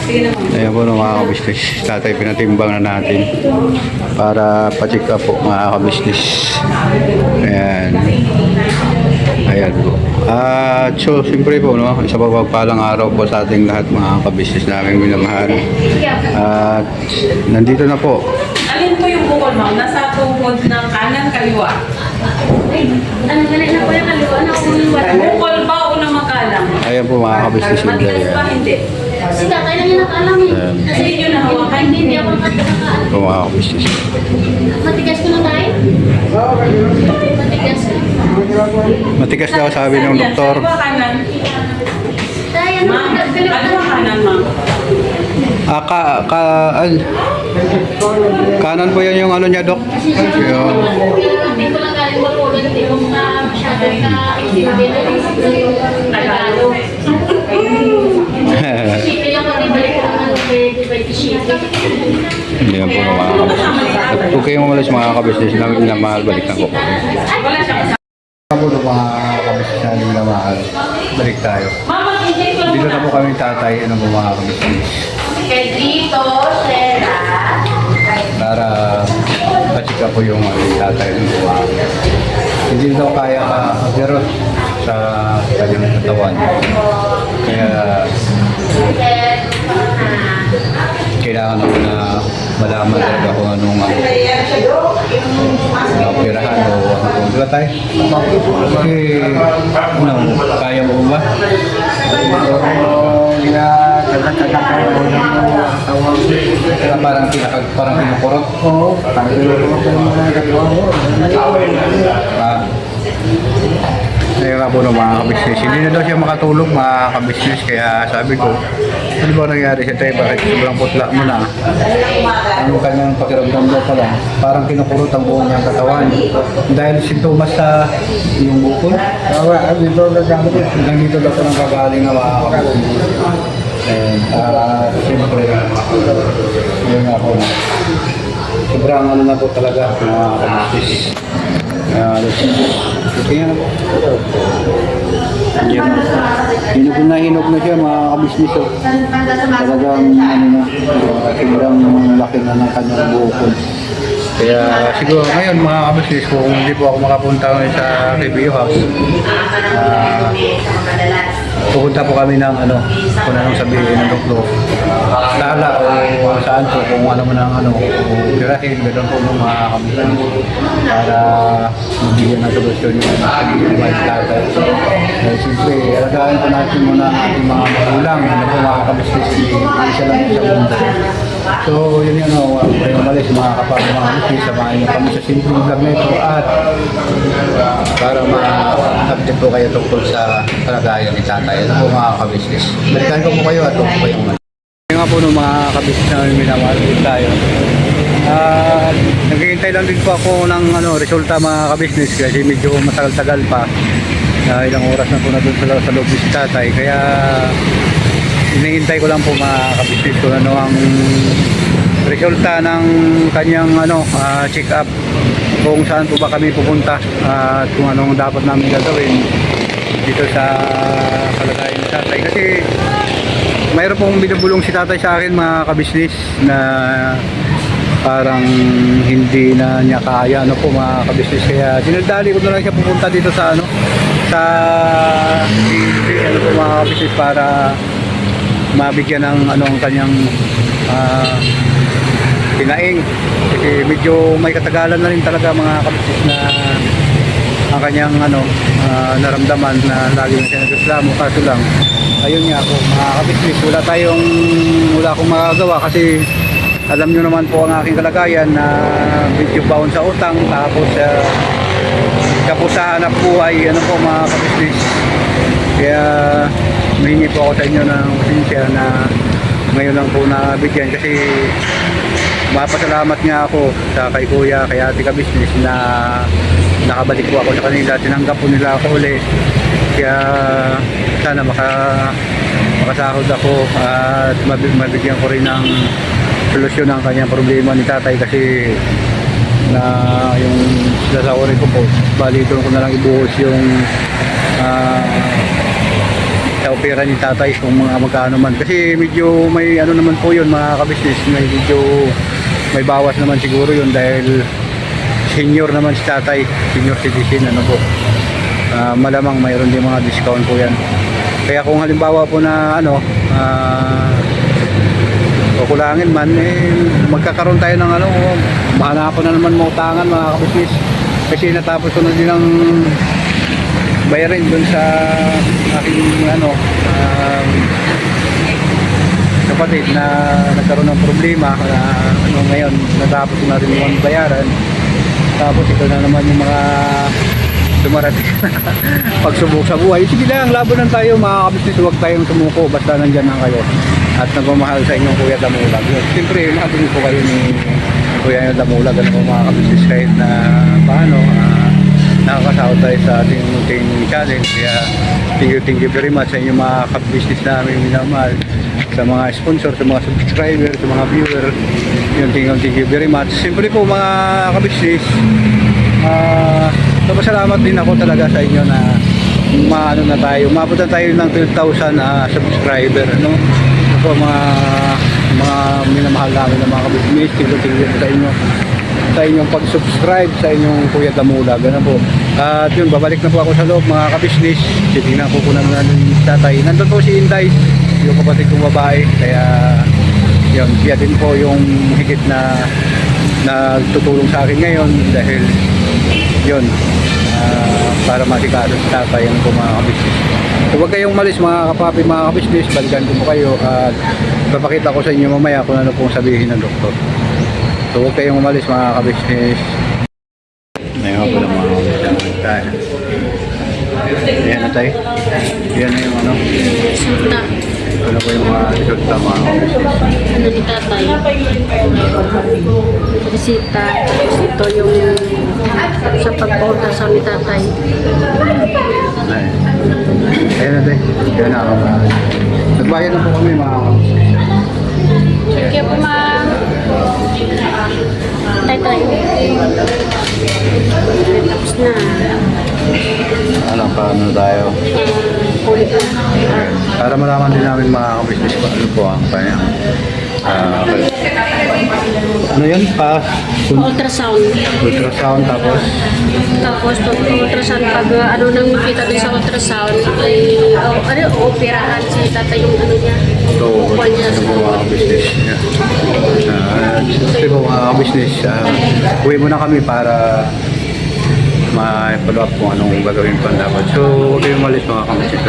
Ayan po mga kabisnes. Tatay, pinatimbang na natin para pa-check up po mga kabisnes. Ayan. Ayan po. So, siyempre po, no, isa pa pagpalang araw po sa ating lahat mga kabisnes namin minamahal. At nandito na po. Alin po yung bukol, ma'am? Nasa tuhod ng kanan, kaliwa. Ano ganit na po yung kaliwa na kung wala. Bukol ba o na makalam? Ayan po mga kabisnes. Matigas ba? Hindi. Kasi tatay lang yung nakaalam eh. Kasi Hindi nyo nahawakan. hindi ako nakaalam. Po mga kabisnes. Matigas ko na tayo? Matigas ko. Matigas daw sabi ng doktor. Kaliwa kanan. Tayo, ano Ma'am, kaliwa kaliwa kanan, ma'am. Kanan po yan yung ano niya, Dok. Kasi siya, hindi ko lang galing makulog. Hindi ko masyadong Tagalog. Shipping lang ako, ibalik ko naman ng shipping. Hindi na po mga kabisnes. At kung kayo umalis mga kabisnes namin na mahal, balik na po. Wala siya kasama. Po mga kabisnes namin na mahal, balik tayo. Ma'am, mag-inject ko Dito na muna. po kami tatay, ano po mga kabisnes. Kay Dito, Shera. Para pa-check po yung tatay ng buwan. Hindi daw kaya agero sa kanyang katawan. Kaya kailangan ako na malaman talaga kung anong operahan o ano. Diba tayo? Kasi kaya mo ba? Parang kinukurot. Oo, parang kinukurot yung mga kagawa mo. Ayun nga po ng mga kabisnes. Hindi na daw siya makatulog mga kabisnes. Kaya sabi ko, ano ba nangyari sa tayo? Bakit sobrang putla mo na? Ano kanyang pakiramdam daw pala? Parang kinukurot ang buong niyang katawan. Dahil sintomas sa iyong bukol. Dito nagkakalit. Hanggang dito daw po nang kagaling na mga kabisnes. And siyempre, yun nga po. Sobrang ano na po talaga mga kabisnes. Kaya na po. Hinog na siya mga kabisnes. Talagang ano na, sobrang laki na ng kanyang bukol. Kaya siguro ngayon mga kabisnes, kung hindi po ako makapunta sa review house, pupunta po kami ng ano, kung anong sabihin ng doktor. Lala o saan po, kung ano man ang ano, pirahin, gano'n po mga kabisnes. Para mabigyan ng solusyon yung mga tatay. Siyempre, alagaan po natin muna ang ating mga magulang, ano po mga kabisnes, isa lang sa mundo. So, yun yun, kayo umalis mga kapag mga kabisnes, samahan niyo kami sa simpleng vlog na ito at para ma-update po kayo tungkol sa kalagayan ni tatay. Ano po mga kabisnes. Balikan ko po kayo at huwag po kayong umalis. Ngayon nga po ng mga kabisnes na minamahal din tayo. Naghihintay lang din po ako ng resulta mga kabisnes kasi medyo matagal-tagal pa. Ilang oras na po na doon sa loob si tatay. Kaya hinihintay ko lang po mga kabisnes kung ano ang resulta ng kanyang check up, kung saan po ba kami pupunta at kung anong dapat namin gagawin dito sa kalagayan ni tatay. Kasi mayroon pong binubulong si tatay sa akin mga kabisnes na parang hindi na niya kaya po mga kabisnes. Kaya dinadali ko na lang siya pupunta dito sa sa po mga kabisnes para mabigyan ng ang kanyang pinaing. Kasi medyo may katagalan na rin talaga mga kabisnes na ang kanyang naramdaman na lagi na siya nagreklamo. Kaso lang, ayun nga po mga kabisnes, wala akong magagawa kasi alam nyo naman po ang aking kalagayan na medyo baon sa utang, tapos kapusahan na buhay po mga kabisnes. Kaya humingi po ako sa inyo ng pasensya na ngayon lang po nabigyan kasi mapasalamat nga ako sa kay kuya, kay ate kabisnes na nakabalik po ako sa kanila, tinanggap po nila ako ulit. Kaya sana makasahod ako at mabigyan ko rin ng solusyon ng kanyang problema ni tatay kasi na yung sasawarin ko po, bali doon ko na lang ibuhos yung sa opera ni tatay kung mga magkano man. Kasi medyo may ano naman po yun mga kabisnes, may bawas naman siguro yun dahil senior naman si tatay, senior citizen ano po. Malamang mayroon din mga discount po yan. Kaya kung halimbawa po na ano, kukulangin man, magkakaroon tayo ng ano, mahanapan na naman mga utangan mga kabisnes. Kasi natapos ko na din ang bayarin doon sa aking ano, kapatid na nagkaroon ng problema. Ano ngayon, natapos ko na rin yung bayaran. Tapos ito na naman yung mga dumarating pagsubok sa buhay. Sige lang, laban lang tayo mga kabisnes, huwag tayong sumuko basta nandyan lang kayo at nagmamahal sa inyong Kuya Damulag. Siyempre, nakatingin po kayo ni Kuya Damulag, ano po mga kabisnes, kahit na paano nakakasahod tayo sa ating munting challenge. Kaya thank you very much sa inyong mga kabisnes namin minamahal, sa mga sponsor, sa mga subscriber, sa mga viewer. Yun, thank you very much. Siyempre po mga kabisnes, salamat din ako talaga sa inyo na maano na tayo, umabot na tayo ng 12,000 subscriber, no? Ako mga minamahal namin ng mga kabisnes, thank you sa inyo, sa inyong pag-subscribe sa inyong Kuya Damulag, ano po. At yun, babalik na po ako sa loob mga kabisnes. Titingnan po na yung tatay. Nandun po si Inday, yung kapatid kong babae, kaya yun, siya din po yung higit na nagtutulong sa akin ngayon dahil yun, para masikado sa tatay ang po mga kabisnes. So huwag kayong malis mga kapapi, mga kabisnes, balikan ko po kayo at papakita ko sa inyo mamaya kung ano pong sabihin ng doktor. So huwag kayong umalis mga kabisnes. Ngayon po ng mga kabisnes tayo. Ayan na tayo. Ayan na yung ano. Resulta. Ito na po yung mga resulta mga kabisnes. Ano ni tatay? Resita. Tapos ito yung sa pagpunta sa ni tatay. Ayan na tayo. Ayan na ako. Nagbayad na po kami mga kabisnes. Thank you po ma'am. Tatay. Tapos na. Ano, paano tayo? Ulit na. Para malaman din namin mga kabisnes ko ano po ang kanyang ano yun? Ultrasound. Ultrasound tapos Tapos pag ultrasound, pag ano nang nakita din sa ultrasound, ay operahan si tatay yung ano niya. ito Kukuha niya ano sa po mga kabisnes. Siyempre po mga kabisnes, uwi muna kami para ma-follow up kung anong gagawin pa dapat. So, huwag kayong malis mga kabisnes.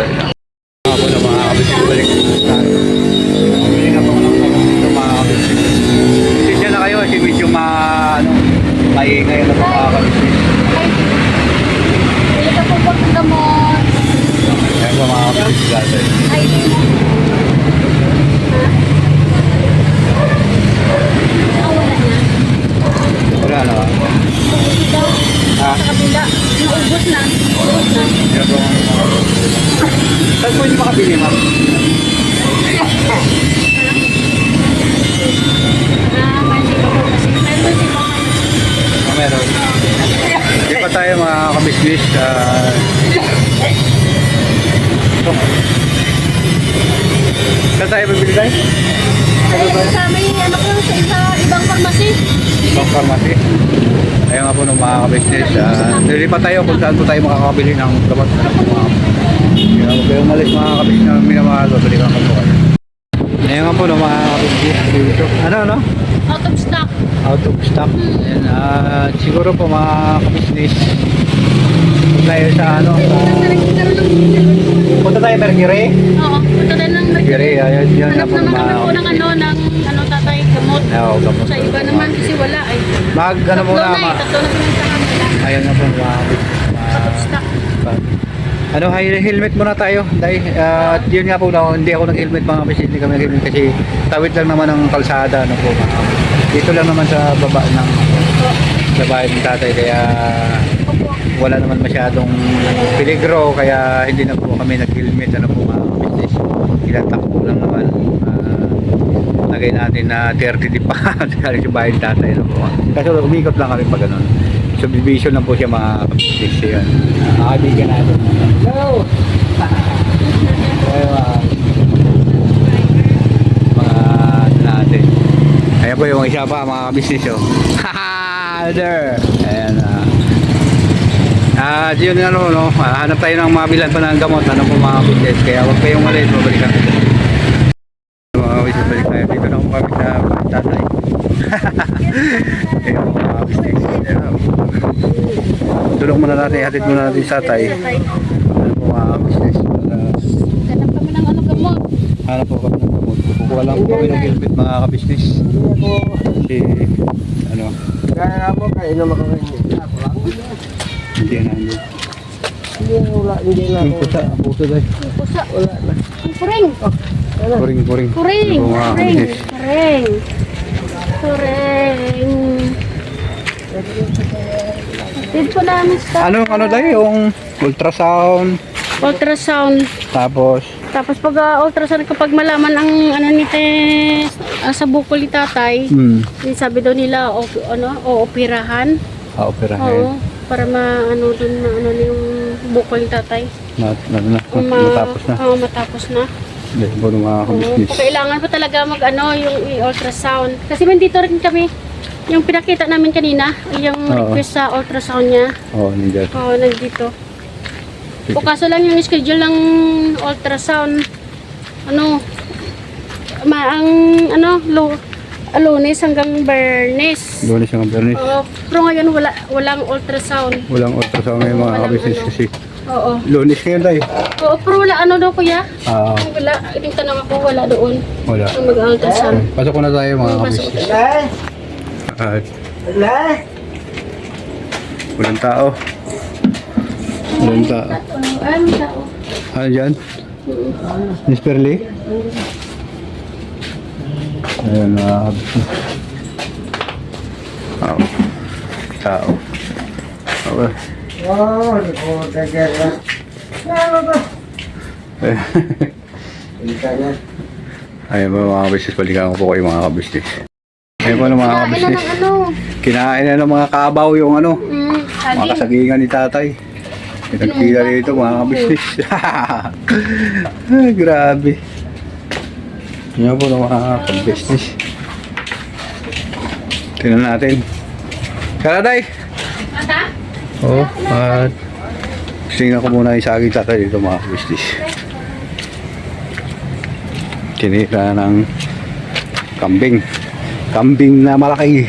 Ako na mga kabisnes, balik tayo. Hindi na po ng mga kabisnes. Sisya na kayo, kasi medyo maingay na mga kabisnes. Pili ka po po ng gamot. Kaya po mga kabisnes dati. Ay, Wala na ba? sa kabila, naubos na. Kaya po mga saan po yung makabili, ma'am? Mansi ka po kasi. Meron si po. Meron. Hindi pa tayo mga kabisnes. Saan tayo bibili tayo? Ay, kasama yung ano ko sa ibang pharmacy. Ibang pharmacy. Ayun nga po ng mga kabisnes. Nilipat tayo kung saan po tayo makakabili ng gamot. Kaya huwag kayong umalis mga kabisnes na minamahal. Balikan ko po kayo. Ayun nga po ng mga kabisnes dito. Ano? Out of stock. Out of stock. Ayan, siguro po mga kabisnes. Punta tayo sa ano. Punta tayo Mercury. Oo, punta tayo ng Mercury. Ayun yun na Hanap po ng naman kami po mga ng ano tatay, gamot. Oo, gamot. Sa iba naman kasi wala ay. Ano muna Tatlo na pinuntahan nila. ayun na po mga Out of stock. ano, helmet muna tayo dahil at yun nga po na hindi ako nag-helmet mga kabisnes, hindi kami nag-helmet kasi tawid lang naman ang kalsada ano po. Dito lang naman sa baba ng sa bahay ng tatay kaya wala naman masyadong peligro kaya hindi na po kami nag-helmet ano po mga kabisnes. Ilang takbo lang naman. Lagay natin na 30 di pa sa bahay ng tatay ano po. Kasi umikot lang kami pag ganun. Subdivision lang po siya mga kabisnes yun. Kaibigan natin. Go! Ayan, mga natin. Ayan po yung isa pa mga kabisnes oh. Haha! There! Ayan yun ano, no? Hanap tayo ng mabilan pa ng gamot. Ano po mga kabisnes. Kaya huwag kayong malis. Mabalikan ko. Mga kabisnes, balik tayo. Dito na po kami sa tatay. Kaya mga kabisnes. Tulong muna natin. Hatid muna natin sa tatay. Ano po mga kabisnes. Ganap kami ng ano gamot. Hanap po kami ng gamot. Kukuha lang po kami ng helmet mga kabisnes. Kasi ano. Kaya mo kayo na makakainin. Hindi na. Hindi na. Yung pusa. Pusa dahil. Yung pusa. Wala na. Ang kuring. Kuring. Kuring. Ano po mga Kuring. kabisnes. Kuring. Kuring. Dito po namin sa Ano dahil yung ultrasound. ultrasound. Tapos Tapos pag ultrasound kapag malaman ang ano ni sa bukol ni tatay, sabi daw nila ooperahan. operahan. Oo, para maano dun na ano yung bukol ni tatay. Matapos na. Oo, matapos na. Hindi po ng mga Oo, kabisnes. kailangan pa talaga mag yung ultrasound. Kasi nandito rin kami, yung pinakita namin kanina, yung Oo. request sa ultrasound niya. Oo, nandiyan. Oo, nandito. O kaso lang yung schedule ng ultrasound, Lunes hanggang Bernes. Lunes hanggang Biyernes. Oo, pero ngayon walang ultrasound. Walang ultrasound ngayon mga Walang kabisnes ano. kasi. Oo. Lunes ngayon tayo. Oo, pero wala daw kuya? Ah, Wala, yung tanong ako, wala doon. wala. Yung mag-ultrasound. Pasok ko na tayo mga Pasok. kabisnes. At Wala. walang tao. Walang tao. Ay, may tao. Ano dyan? Miss Perly? Ayan mga kabisnes. Tao. Tao. Okay. Oh, di ko tagara. Ano ba? Hindi ka na. Ayan po mga kabisnes. Balikan ko po kayo mga kabisnes. Ayan po mga Kailan kabisnes. ng ano? Kinain na ng mga kabaw yung ano. Mga Saging. kasagingan ni tatay. Pinagpila rito mga kabisnes. Ay, grabe. Yan po ng mga kabisnes. Tingnan natin. Karaday! Ata? Oo, at tingnan ko muna yung saging tatay dito mga kabisnes. Tinira ng kambing. Kambing na malaki.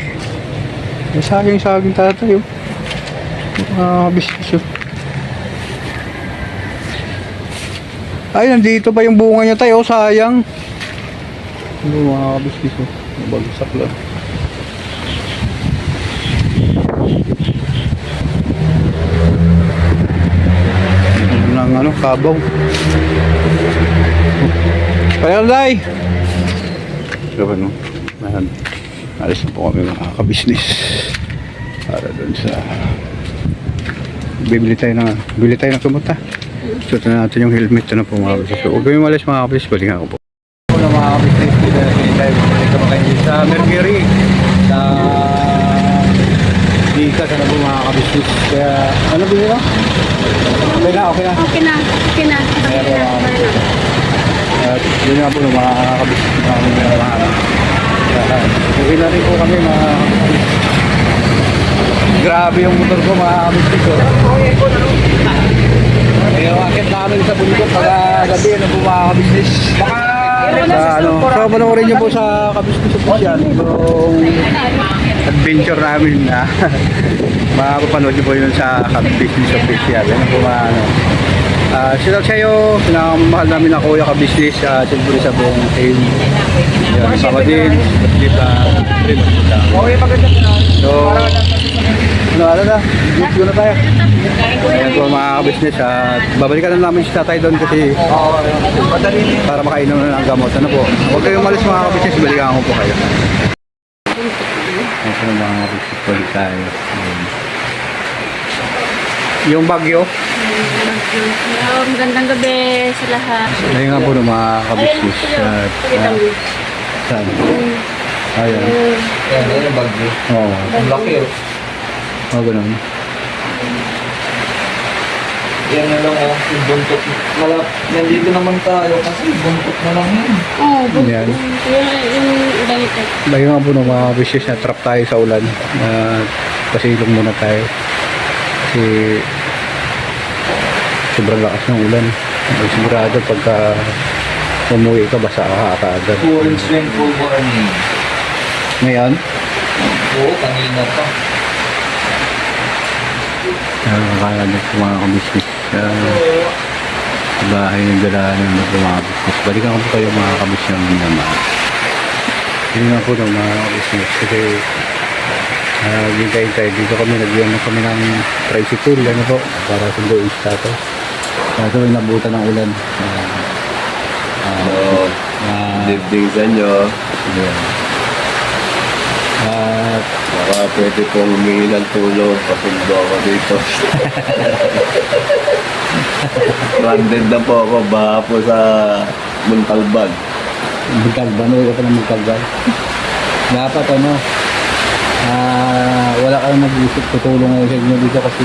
Yung saging tatay oh. Mga kabisnes oh. Ay, nandito pa yung bunga niya tayo, sayang. Ano mga kabisnes oh. Bagsak lang. Ng ano, kabaw. Payalday! Diba no? Ayan. Alis na po kami mga kabisnes. Para dun sa... Bili tayo ng kumota. Suot na natin yung helmet na po mga kabisnes. So, huwag kami malis mga kabisnes. Balikan ko po. Wala mga kabisnes. Bili tayo. Balik ka kayo sa Mercury. Sa... Dika sa po mga kabisnes. Kaya, ano bili mo? Okay na. Okay na. At yun nga po ng mga kabisnes namin na uwi na rin po kami mga kabisnes. Grabe yung motor ko mga kabisnes ko. Kaya akit namin sa bundok pag gabi ano po mga kabisnes. So panoorin nyo po sa kabisnes official yung adventure namin na mapapanood nyo po yun sa kabisnes official. Ano po mga shout out sa'yo, sinamahal namin na kuya ka-business, siyempre sa buong team. Yan, sama din, okay, maganda na. So, ano na, dito na tayo. Ayan po mga ka-business, babalikan na namin si tatay doon kasi para makainom na ng gamot. Ano po, huwag kayong malis mga ka-business, balikan ko po kayo. Ito na mga ka-business, balik tayo. Yung bagyo. Magandang gabi sa lahat. Ayun nga po ng mga kabisnes. Saan? Ayun. Yan yung bagyo. Oo. Ang laki oh. Oo, ganun. Yan na lang oh, yung buntot. Nandito naman tayo kasi buntot na lang yan. Oo, Yan. yung ganito. Bayo nga po ng mga wishes na trap tayo sa ulan. Pasilong muna tayo. Kasi sobrang lakas ng ulan. May sigurado pagka umuwi ka, basa ka agad. Full swing, full warning. Ngayon, Oo, kanina pa. nakakalanap po mga kabisnes sa bahay ng dalahan ng mga kabisnes. Balikan ko po kayo mga kabisnes naman. Yun nga po ng mga kabisnes. Kasi hintay-hintay dito kami, nagyan na kami ng tricycle, ano po, para sunduin sa tato. Kaso may nabutan ng ulan. Dibding sa inyo. Ayan. At Baka pwede pong humingi ng tulong. Pasundo ako dito. Stranded na po ako. Baha po sa Muntalban. magkalban, uwi ka pa ng magkalban. Dapat ano, wala kang nag-isip tutulong ngayon sa inyo dito kasi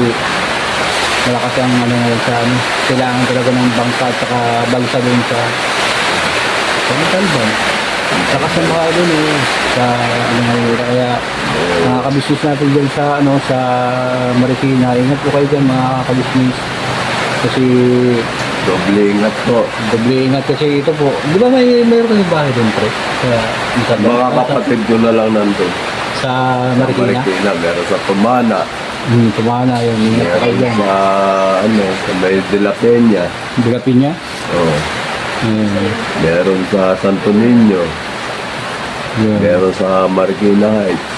malakas ang ano ngayon sa ano. Kailangan talaga ng bangka at saka balsa doon sa magkalban. Saka sa mga doon sa ano ngayon. Kaya mga kabisnes natin dyan sa ano sa Marikina, ingat po kayo dyan mga kabisnes. Kasi Doble ingat po. doble ingat kasi ito po. Di ba mayroon kayong bahay doon, pre? Sa Mga kapatid ko na lang nandun. Sa Sa Marikina? Marikina. Meron sa Tumana. Tumana yun. Ingat po kayo Meron dyan. sa, sa may De La Peña. Bilapin niya? Oh. Ayun. Meron sa Santo Niño. Yun. Meron sa Marikina Heights.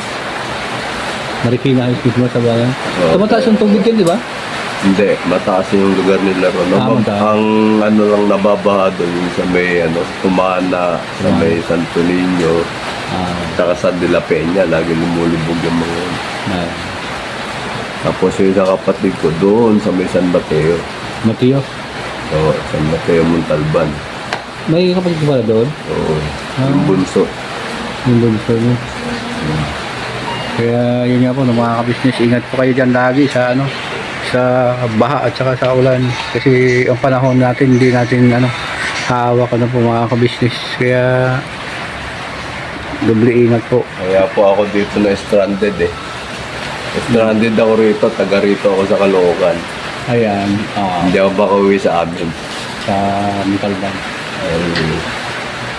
Marikina High School mo sa bayan. Oo. Tumataas yung tubig yan, di ba? Hindi, mataas yung lugar nila ron. Mataas. Ang ano lang nababaha doon yung sa may Tumana, sa may Santo Niño, saka sa De La Peña, lagi lumulubog yung mga yun. Tapos yung isa kapatid ko doon sa may San Mateo. Mateo, Oo, San Mateo, Montalban. may kapatid ko pala doon. Oo, yung bunso. Yung bunso niyo. Kaya yun nga po, ng mga kabisnes, ingat po kayo dyan lagi sa ano, sa baha at saka sa ulan. Kasi ang panahon natin, hindi natin ano, hawak ano po mga kabisnes. Kaya doble ingat po. Kaya po ako dito na stranded eh. Stranded ako rito, taga rito ako sa Caloocan. Ayan, Hindi ako makauwi sa amin. sa Montalban. Ay,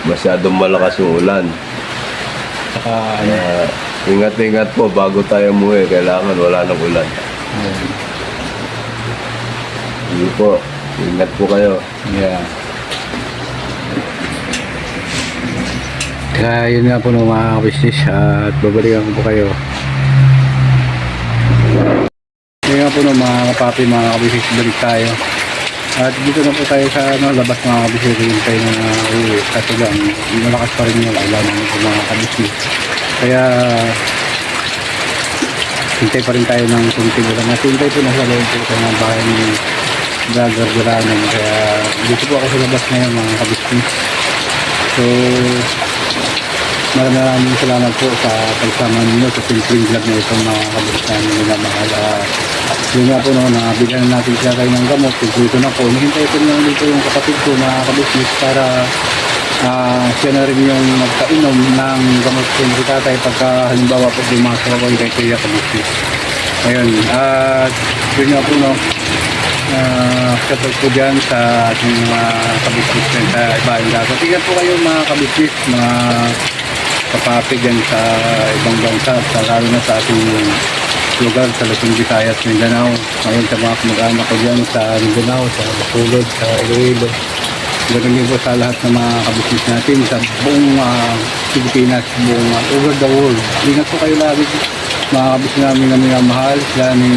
masyadong malakas yung ulan. Saka ano, Ingat-ingat po bago tayo umuwi. Kailangan wala nang ulan. Hindi po. Ingat po kayo. yeah. Kaya yun nga po ng mga business at babalikan ko po kayo. Yun nga po ng mga kapapi, mga kabisnes, balik tayo. At dito na po tayo sa ano, labas mga kabisnes, yung tayo na uwi. Kasi lang, malakas pa rin yung ulan ng mga kabisnes. Kaya hintay pa rin tayo ng kunting ulan. Hintay po nasa loob po sa mga bahay ni Vlogger Duranon. Kaya dito po ako sa labas ngayon mga kabisnes. So maraming salamat po sa pagsama ninyo sa simpleng vlog na itong mga kabisnes namin minamahal. Yun nga po no, nabigyan natin sila kayo ng gamot. Dito na po, hinihintay ko lang dito yung kapatid ko na kabisnes para siya na rin yung magpainom ng gamot ko si tatay pagka halimbawa po bumasok ako kay Kuya kabisnes. Ayun, at yun nga po no, support ko dyan sa ating mga kabisnes dyan sa ibang dagat. Ingat po kayo mga kabisnes, mga kapapi dyan sa ibang bansa, sa lalo na sa ating lugar sa Luzon, Visayas, Mindanao. Ngayon sa mga kamag-anak ko dyan sa Mindanao, sa Bacolod, sa Iloilo. Ganun din po sa lahat ng mga kabisnes natin sa buong Pilipinas, buong over the world. Ingat po kayo lagi mga kabisnes namin na minamahal. Sila ni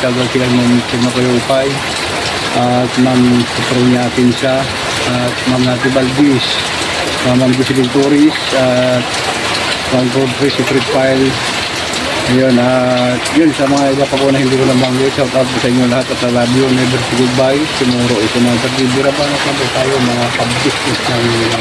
Salvador Kilang Mong Upay at Ma'am Supreme natin siya at Ma'am Nati Valdez, Ma'am Giseline Torres at Ma'am Godfrey Secret File. Ayun, at yun sa mga iba pa po na hindi ko lang banggit, shout out po sa inyo lahat at I love you, never say goodbye. Tomorrow is another day. Bira pa na po tayo mga kabisnes namin.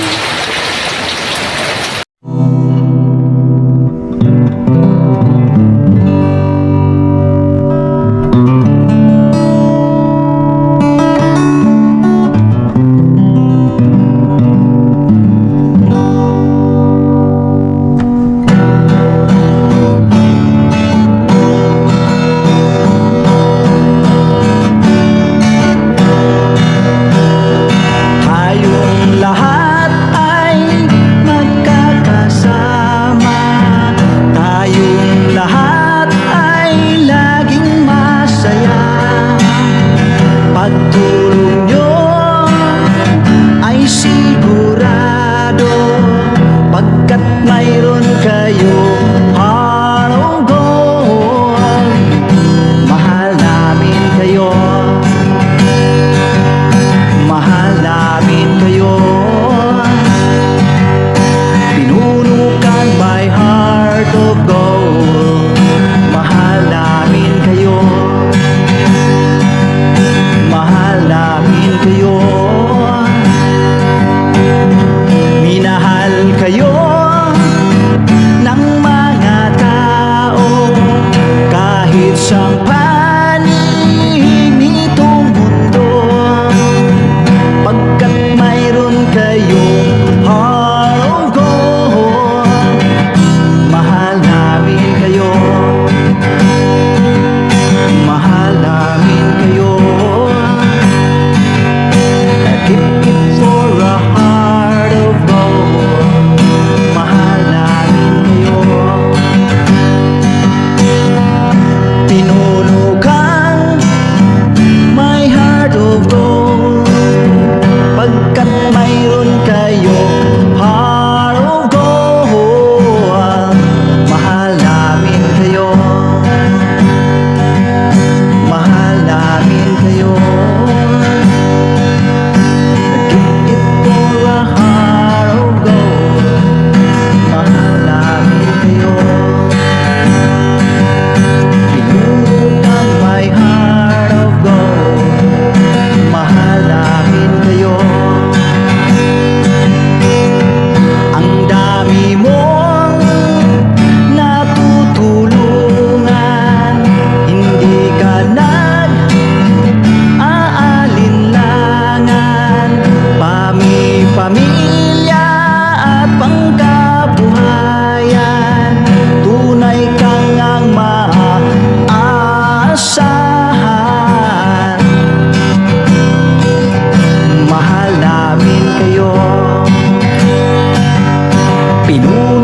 kayo, heart of gold. Mahal namin kayo, mahal namin kayo. Pinunukan by heart of gold. Mahal namin kayo, mahal namin kayo. Minahal kayo ng mga tao kahit saan panig nitong mundo, pagkat mayroon kayong heart of gold. Mahal namin kayo, mahal namin kayo. Keep it for a heart of gold. Mahal namin kayo. Pinunukan my heart of gold, pagkat mayroon kayo heart of gold. Mahal namin kayo, mahal namin kayo. Give it for a heart of gold. Mahal namin kayo. Pinunukan my heart of gold. Mahal namin kayo. Ang dami mong natutulungan, hindi ka nag-aalinlangan. Pamilya at pangkabuhayan, tunay kang ang maaasahan. Mahal namin kayo, pinuno